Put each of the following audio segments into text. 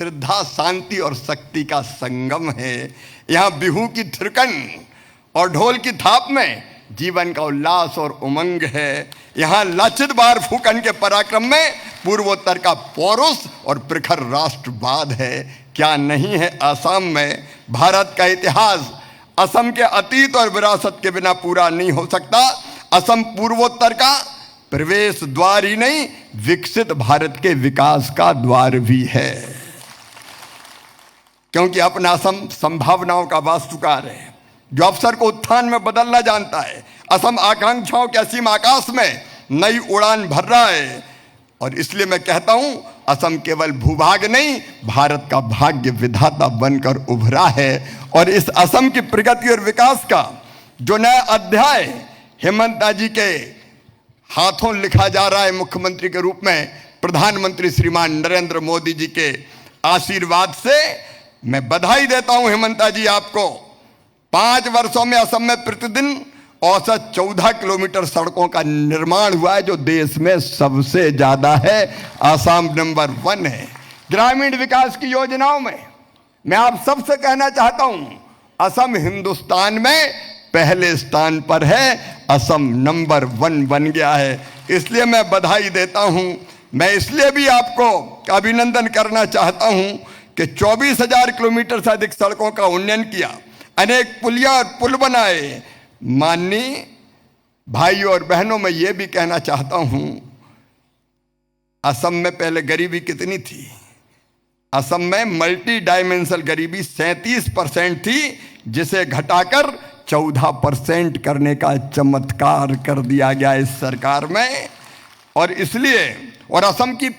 श्रद्धा, शांति और शक्ति का संगम है। यहाँ बिहू की थिरकन और ढोल की थाप में जीवन का उल्लास और उमंग है। यहाँ लाचित बार फूकन के पराक्रम में पूर्वोत्तर का पौरुष और प्रखर राष्ट्रवाद है। क्या नहीं है असम में भारत का इतिहास। असम के अतीत और विरासत के बिना पूरा नहीं हो सकता। असम पूर्वोत्तर का प्रवेश द्वार ही नहीं, विकसित भारत के विकास का द्वार भी है। क्योंकि अपना असम संभावनाओं का वास्तुकार है, जो अवसर को उत्थान में बदलना जानता है। असम आकांक्षाओं के असीम आकाश में नई उड़ान भर रहा है। और इसलिए मैं कहता हूं, असम केवल भूभाग नहीं, भारत का भाग्य विधाता बनकर उभरा है। और इस असम की प्रगति और विकास का जो नया अध्याय हेमंत जी के हाथों लिखा जा रहा है, मुख्यमंत्री के रूप में प्रधानमंत्री श्रीमान नरेंद्र मोदी जी के आशीर्वाद से, मैं बधाई देता हूं हेमंत जी आपको। 5 वर्षों में असम में प्रतिदिन औसत 14 किलोमीटर सड़कों का निर्माण हुआ है, जो देश में सबसे ज्यादा है। असम नंबर 1 है। ग्रामीण विकास की योजनाओं में मैं आप सबसे कहना चाहता हूं, असम हिंदुस्तान में पहले स्थान पर है। असम नंबर 1 बन गया है। इसलिए मैं बधाई देता हूं। मैं इसलिए भी आपको अभिनंदन करना चाहता हूं कि 24,000 किलोमीटर से अधिक सड़कों का उन्नयन किया, अनेक पुलिया और पुल बनाए। माननीय भाइयों और बहनों, मैं ये भी कहना चाहता हूं, असम में पहले गरीबी कितनी थी? असम में मल्टी डायमेंशनल गरीबी 37% थी, जिसे घटाकर 14% करने का चमत्कार कर दिया गया इस सरकार में। और इसलिए, और असम की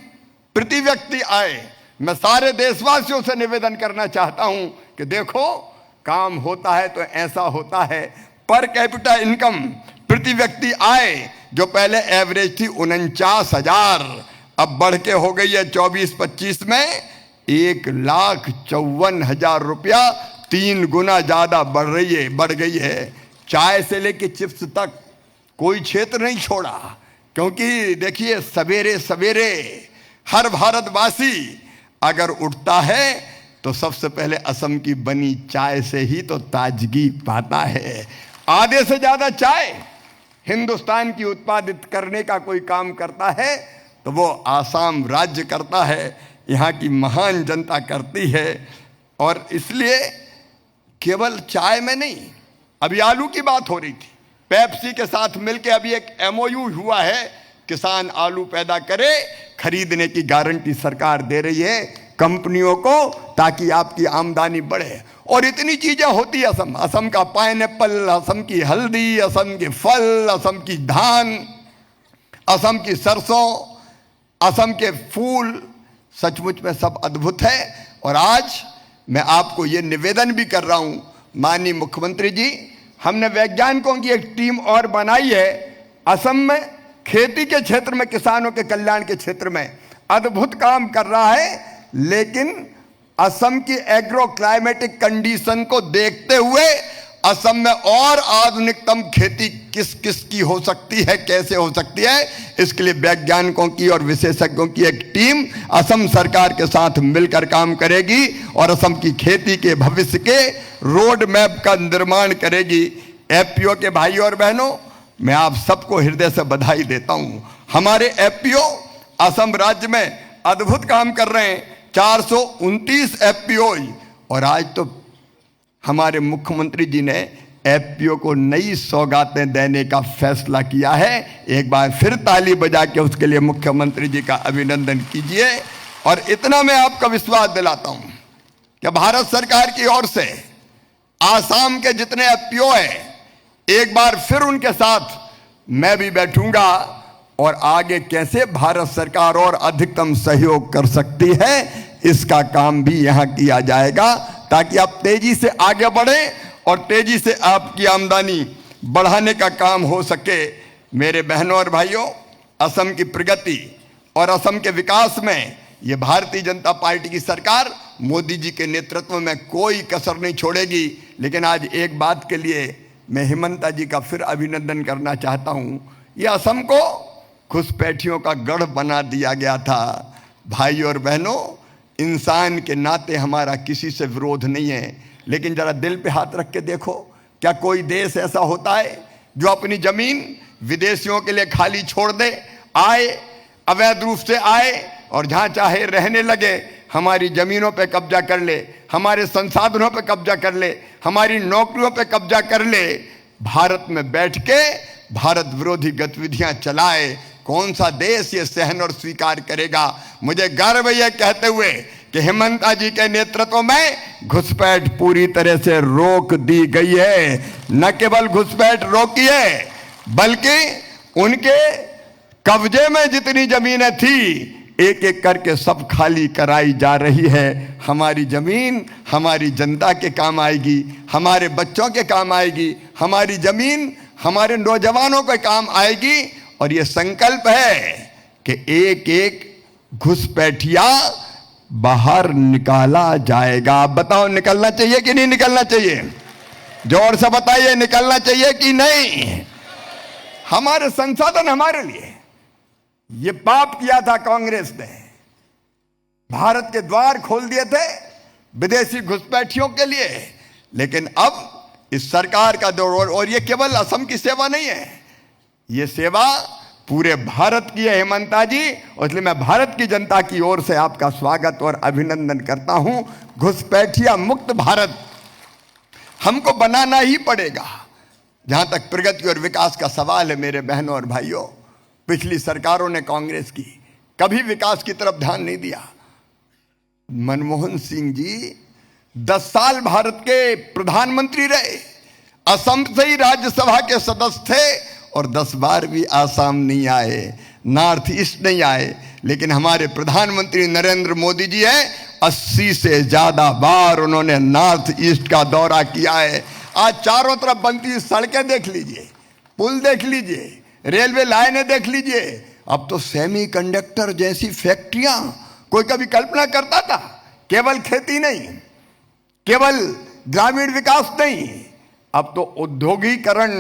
प्रति व्यक्ति आय, मैं सारे देशवासियों से निवेदन करना चाहता हूं कि देखो, काम होता है तो ऐसा होता है। पर कैपिटा इनकम, प्रति व्यक्ति आय, जो पहले एवरेज थी 49,000, अब बढ़ के हो गई है 24-25 में 1,54,000 रुपया, 3 गुना ज्यादा बढ़ गई है। चाय से लेके चिप्स तक कोई क्षेत्र नहीं छोड़ा। क्योंकि देखिए, सवेरे सवेरे हर भारतवासी अगर उठता है तो सबसे पहले असम की बनी चाय से ही तो ताजगी पाता है। आधे से ज्यादा चाय हिंदुस्तान की उत्पादित करने का कोई काम करता है तो वो आसाम राज्य करता है। यहाँ की महान जनता करती है। और इसलिए केवल चाय में नहीं, अभी आलू की बात हो रही थी, पेप्सी के साथ मिलकर अभी एक MOU हुआ है, किसान आलू पैदा करे, खरीदने की गारंटी सरकार दे रही है कंपनियों को, ताकि आपकी आमदनी बढ़े। और इतनी चीजें होती है असम। असम का पाइनएप्पल, असम की हल्दी, असम के फल, असम की धान, असम की सरसों, असम के फूल, सचमुच में सब अद्भुत है। और आज मैं आपको ये निवेदन भी कर रहा हूं, माननीय मुख्यमंत्री जी, हमने वैज्ञानिकों की एक टीम और बनाई है। असम में खेती के क्षेत्र में, किसानों के कल्याण के क्षेत्र में अद्भुत काम कर रहा है। लेकिन असम की एग्रो क्लाइमेटिक कंडीशन को देखते हुए असम में और आधुनिकतम खेती किस किस की हो सकती है, कैसे हो सकती है, इसके लिए वैज्ञानिकों की और विशेषज्ञों की एक टीम असम सरकार के साथ मिलकर काम करेगी और असम की खेती के भविष्य के रोड मैप का निर्माण करेगी। FPO के भाइयों और बहनों, मैं आप सबको हृदय से बधाई देता हूं। हमारे FPO असम राज्य में अद्भुत काम कर रहे हैं, 429 FPO। और आज तो हमारे मुख्यमंत्री जी ने FPO को नई सौगातें देने का फैसला किया है। एक बार फिर ताली बजा के उसके लिए मुख्यमंत्री जी का अभिनंदन कीजिए। और इतना मैं आपका विश्वास दिलाता हूं कि भारत सरकार की ओर से आसाम के जितने FPO हैं, एक बार फिर उनके साथ मैं भी बैठूंगा और आगे कैसे भारत सरकार और अधिकतम सहयोग कर सकती है, इसका काम भी यहां किया जाएगा, ताकि आप तेजी से आगे बढ़े और तेजी से आपकी आमदनी बढ़ाने का काम हो सके। मेरे बहनों और भाइयों, असम की प्रगति और असम के विकास में ये भारतीय जनता पार्टी की सरकार मोदी जी के नेतृत्व में कोई कसर नहीं छोड़ेगी। लेकिन आज एक बात के लिए मैं हेमंत जी का फिर अभिनंदन करना चाहता हूं। ये असम को घुसपैठियों का गढ़ बना दिया गया था। भाई और बहनों, इंसान के नाते हमारा किसी से विरोध नहीं है, लेकिन जरा दिल पे हाथ रख के देखो, क्या कोई देश ऐसा होता है जो अपनी जमीन विदेशियों के लिए खाली छोड़ दे, आए अवैध रूप से आए और जहां चाहे रहने लगे, हमारी जमीनों पे कब्जा कर ले, हमारे संसाधनों पे कब्जा कर ले, हमारी नौकरियों पे कब्जा कर ले, भारत में बैठ के भारत विरोधी गतिविधियां चलाए? कौन सा देश ये सहन और स्वीकार करेगा? मुझे गर्व है यह कहते हुए कि हेमंता जी के नेतृत्व में घुसपैठ पूरी तरह से रोक दी गई है। न केवल घुसपैठ रोकी है, बल्कि उनके कब्जे में जितनी जमीनें थी एक एक करके सब खाली कराई जा रही है। हमारी जमीन हमारी जनता के काम आएगी, हमारे बच्चों के काम आएगी, हमारी जमीन हमारे नौजवानों के काम आएगी। और ये संकल्प है कि एक एक घुसपैठिया बाहर निकाला जाएगा। आप बताओ, निकलना चाहिए कि नहीं निकलना चाहिए? जोर से बताइए, निकलना चाहिए कि नहीं? हमारे संसाधन हमारे लिए। ये पाप किया था कांग्रेस ने, भारत के द्वार खोल दिए थे विदेशी घुसपैठियों के लिए। लेकिन अब इस सरकार का दौर, और ये केवल असम की सेवा नहीं है, ये सेवा पूरे भारत की है हेमंता जी। और इसलिए मैं भारत की जनता की ओर से आपका स्वागत और अभिनंदन करता हूं। घुसपैठिया मुक्त भारत हमको बनाना ही पड़ेगा। जहां तक प्रगति और विकास का सवाल है मेरे बहनों और भाइयों, पिछली सरकारों ने, कांग्रेस की, कभी विकास की तरफ ध्यान नहीं दिया। मनमोहन सिंह जी 10 साल भारत के प्रधानमंत्री रहे, असम से ही राज्यसभा के सदस्य थे और 10 बार भी आसाम नहीं आए, नॉर्थ ईस्ट नहीं आए। लेकिन हमारे प्रधानमंत्री नरेंद्र मोदी जी हैं, 80 से ज्यादा बार उन्होंने नॉर्थ ईस्ट का दौरा किया है। आज चारों तरफ बनती सड़कें देख लीजिए, पुल देख लीजिए, रेलवे लाइनें देख लीजिए। अब तो सेमीकंडक्टर जैसी फैक्ट्रियां, कोई कभी कल्पना करता था? केवल खेती नहीं, केवल ग्रामीण विकास नहीं, अब तो औद्योगिकरण।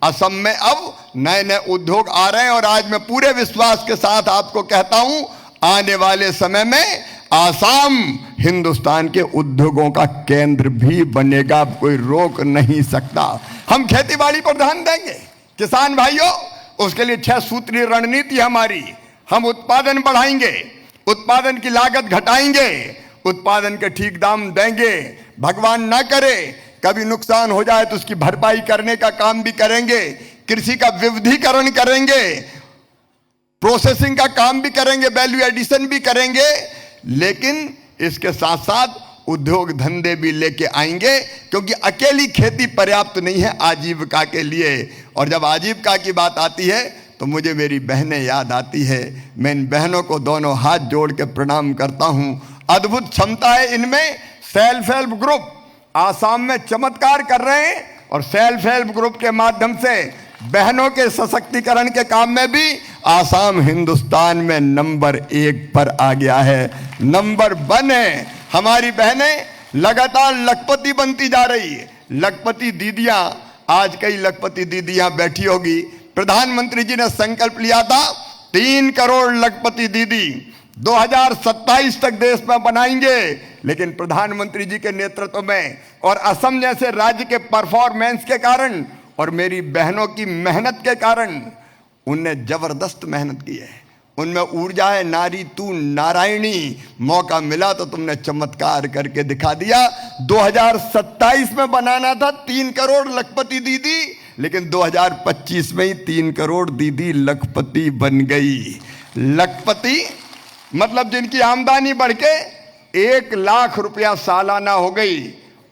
असम में अब नए नए उद्योग आ रहे हैं और आज मैं पूरे विश्वास के साथ आपको कहता हूं, आने वाले समय में आसाम हिंदुस्तान के उद्योगों का केंद्र भी बनेगा। अब कोई रोक नहीं सकता। हम खेतीबाड़ी पर ध्यान देंगे, किसान भाइयों, उसके लिए 6 सूत्रीय रणनीति हमारी। हम उत्पादन बढ़ाएंगे, उत्पादन की लागत घटाएंगे, उत्पादन के ठीक दाम देंगे। भगवान ना करे कभी नुकसान हो जाए तो उसकी भरपाई करने का काम भी करेंगे। कृषि का विविधीकरण करेंगे, प्रोसेसिंग का काम भी करेंगे, वैल्यू एडिशन भी करेंगे। लेकिन इसके साथ साथ उद्योग धंधे भी लेके आएंगे, क्योंकि अकेली खेती पर्याप्त नहीं है आजीविका के लिए। और जब आजीविका की बात आती है तो मुझे मेरी बहनें याद आती है। मैं इन बहनों को दोनों हाथ जोड़ के प्रणाम करता हूं। अद्भुत क्षमता है इनमें। सेल्फ हेल्प ग्रुप आसाम में चमत्कार कर रहे हैं और सेल्फ हेल्प ग्रुप के माध्यम से बहनों के सशक्तिकरण के काम में भी आसाम हिंदुस्तान में नंबर 1 पर आ गया है, नंबर 1 है। हमारी बहनें लगातार लखपति बनती जा रही है। लखपति दीदियां, आज कई लखपति दीदियां बैठी होगी। प्रधानमंत्री जी ने संकल्प लिया था 3 करोड़ लखपति दीदी 2027 तक देश में बनाएंगे। लेकिन प्रधानमंत्री जी के नेतृत्व में और असम जैसे राज्य के परफॉर्मेंस के कारण और मेरी बहनों की मेहनत के कारण, उनने जबरदस्त मेहनत की है, उनमें ऊर्जा है। नारी तू नारायणी, मौका मिला तो तुमने चमत्कार करके दिखा दिया। 2027 में बनाना था 3 करोड़ लखपति दीदी, लेकिन 2025 में ही 3 करोड़ दीदी लखपति बन गई। लखपति मतलब जिनकी आमदनी बढ़ के 1 लाख रुपया सालाना हो गई।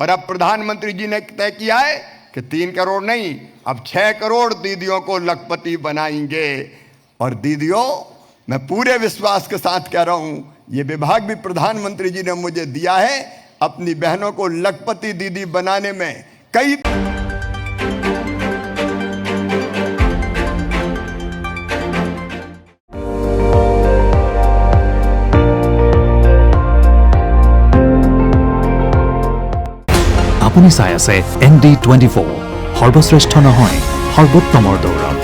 और अब प्रधानमंत्री जी ने तय किया है कि 3 करोड़ नहीं, अब 6 करोड़ दीदियों को लखपति बनाएंगे। और दीदियों, मैं पूरे विश्वास के साथ कह रहा हूं, ये विभाग भी प्रधानमंत्री जी ने मुझे दिया है अपनी बहनों को लखपति दीदी बनाने में। कई আপুনি চাই আছে ND24 সৰ্বশ্ৰেষ্ঠ নহয় সৰ্বোত্তমৰ দৌৰত।